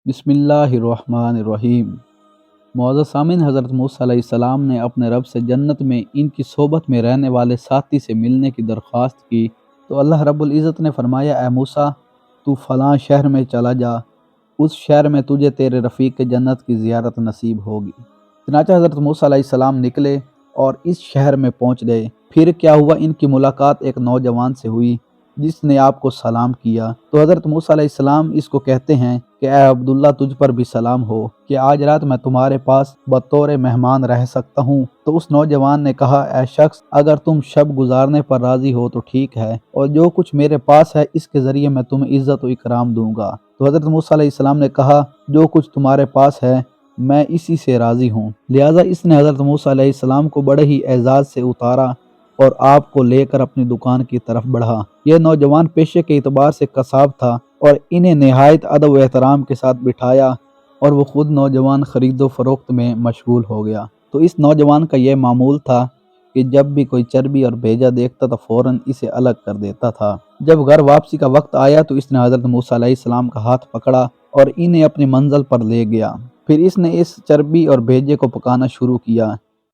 بسم اللہ الرحمن الرحیم۔ معزز سامعین، حضرت موسیٰ علیہ السلام نے اپنے رب سے جنت میں ان کی صحبت میں رہنے والے ساتھی سے ملنے کی درخواست کی تو اللہ رب العزت نے فرمایا، اے موسیٰ تو فلاں شہر میں چلا جا، اس شہر میں تجھے تیرے رفیق جنت کی زیارت نصیب ہوگی۔ چنانچہ حضرت موسیٰ علیہ السلام نکلے اور اس شہر میں پہنچ گئے۔ پھر کیا ہوا، ان کی ملاقات ایک نوجوان سے ہوئی جس نے آپ کو سلام کیا تو حضرت موسیٰ علیہ السلام اس کو کہتے ہیں کہ اے عبداللہ، تجھ پر بھی سلام ہو کہ آج رات میں تمہارے پاس بطور مہمان رہ سکتا ہوں۔ تو اس نوجوان نے کہا، اے شخص، اگر تم شب گزارنے پر راضی ہو تو ٹھیک ہے، اور جو کچھ میرے پاس ہے اس کے ذریعے میں تمہیں عزت و اکرام دوں گا۔ تو حضرت موسیٰ علیہ السلام نے کہا، جو کچھ تمہارے پاس ہے میں اسی سے راضی ہوں۔ لہٰذا اس نے حضرت موسیٰ علیہ السلام کو بڑے ہی اعزاز سے اتارا اور آپ کو لے کر اپنی دکان کی طرف بڑھا۔ یہ نوجوان پیشے کے اعتبار سے قصاب تھا اور انہیں نہایت ادب و احترام کے ساتھ بٹھایا اور وہ خود نوجوان خرید و فروخت میں مشغول ہو گیا۔ تو اس نوجوان کا یہ معمول تھا کہ جب بھی کوئی چربی اور بھیجا دیکھتا تو فوراً اسے الگ کر دیتا تھا۔ جب گھر واپسی کا وقت آیا تو اس نے حضرت موسیٰ علیہ السلام کا ہاتھ پکڑا اور انہیں اپنی منزل پر لے گیا۔ پھر اس نے اس چربی اور بھیجے کو پکانا شروع کیا۔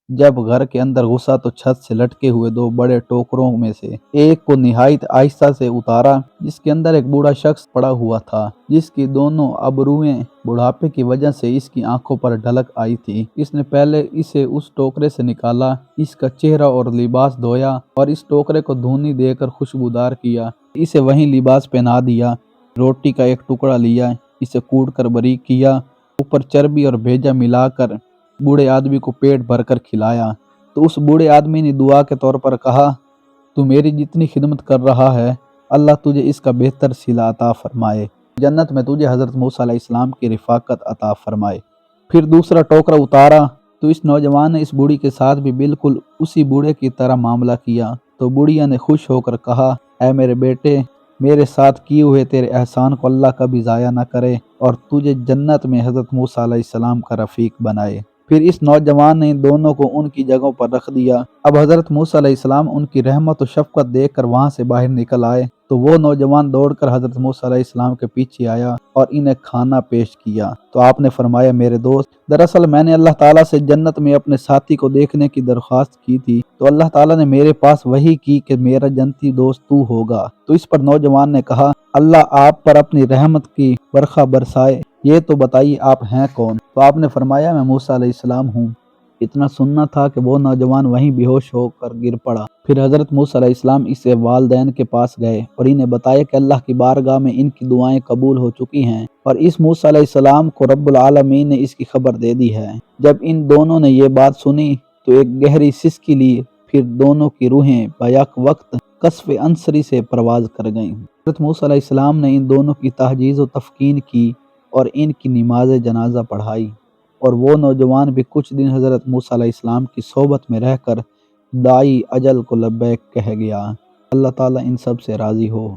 جب گھر کے اندر گھسا تو چھت سے لٹکے ہوئے دو بڑے ٹوکروں میں سے ایک کو نہایت آہستہ سے اتارا، جس کے اندر ایک بوڑھا شخص پڑا ہوا تھا، جس کی دونوں ابروئیں بڑھاپے کی وجہ سے اس کی آنکھوں پر ڈھلک آئی تھی۔ اس نے پہلے اسے اس ٹوکرے سے نکالا، اس کا چہرہ اور لباس دھویا اور اس ٹوکرے کو دھونی دے کر خوشبودار کیا، اسے وہیں لباس پہنا دیا۔ روٹی کا ایک ٹکڑا لیا، اسے کوٹ کر باریک کیا، اوپر چربی اور بھیجا ملا کر بوڑھے آدمی کو پیٹ بھر کر کھلایا۔ تو اس بوڑھے آدمی نے دعا کے طور پر کہا، تو میری جتنی خدمت کر رہا ہے اللہ تجھے اس کا بہتر صلہ عطا فرمائے، جنت میں تجھے حضرت موسیٰ علیہ السلام کی رفاقت عطا فرمائے۔ پھر دوسرا ٹوکرا اتارا تو اس نوجوان نے اس بوڑھی کے ساتھ بھی بالکل اسی بوڑھے کی طرح معاملہ کیا۔ تو بوڑھیا نے خوش ہو کر کہا، اے میرے بیٹے، میرے ساتھ کیے ہوئے تیرے احسان کو اللہ کبھی ضائع نہ کرے اور تجھے جنت میں حضرت موسیٰ علیہ السلام کا رفیق بنائے۔ پھر اس نوجوان نے ان دونوں کو ان کی جگہوں پر رکھ دیا۔ اب حضرت موسیٰ علیہ السلام ان کی رحمت و شفقت دیکھ کر وہاں سے باہر نکل آئے تو وہ نوجوان دوڑ کر حضرت موسیٰ علیہ السلام کے پیچھے آیا اور انہیں کھانا پیش کیا۔ تو آپ نے فرمایا، میرے دوست، دراصل میں نے اللہ تعالیٰ سے جنت میں اپنے ساتھی کو دیکھنے کی درخواست کی تھی تو اللہ تعالیٰ نے میرے پاس وحی کی کہ میرا جنتی دوست تو ہوگا۔ تو اس پر نوجوان نے کہا، اللہ آپ پر اپنی رحمت کی برکھا برسائے، یہ تو بتائیے آپ ہیں کون؟ تو آپ نے فرمایا، میں موسیٰ علیہ السلام ہوں۔ اتنا سننا تھا کہ وہ نوجوان وہیں بے ہوش ہو کر گر پڑا۔ پھر حضرت موسیٰ علیہ السلام اس کے والدین کے پاس گئے اور انہیں بتایا کہ اللہ کی بارگاہ میں ان کی دعائیں قبول ہو چکی ہیں اور اس موسیٰ علیہ السلام کو رب العالمین نے اس کی خبر دے دی ہے۔ جب ان دونوں نے یہ بات سنی تو ایک گہری سسکی لی، پھر دونوں کی روحیں بیک وقت قصف عنصری سے پرواز کر گئیں۔ حضرت موسیٰ علیہ السلام نے ان دونوں کی تہجیز و تفکین کی اور ان کی نماز جنازہ پڑھائی، اور وہ نوجوان بھی کچھ دن حضرت موسیٰ علیہ السلام کی صحبت میں رہ کر داعی اجل کو لبیک کہہ گیا۔ اللہ تعالیٰ ان سب سے راضی ہو۔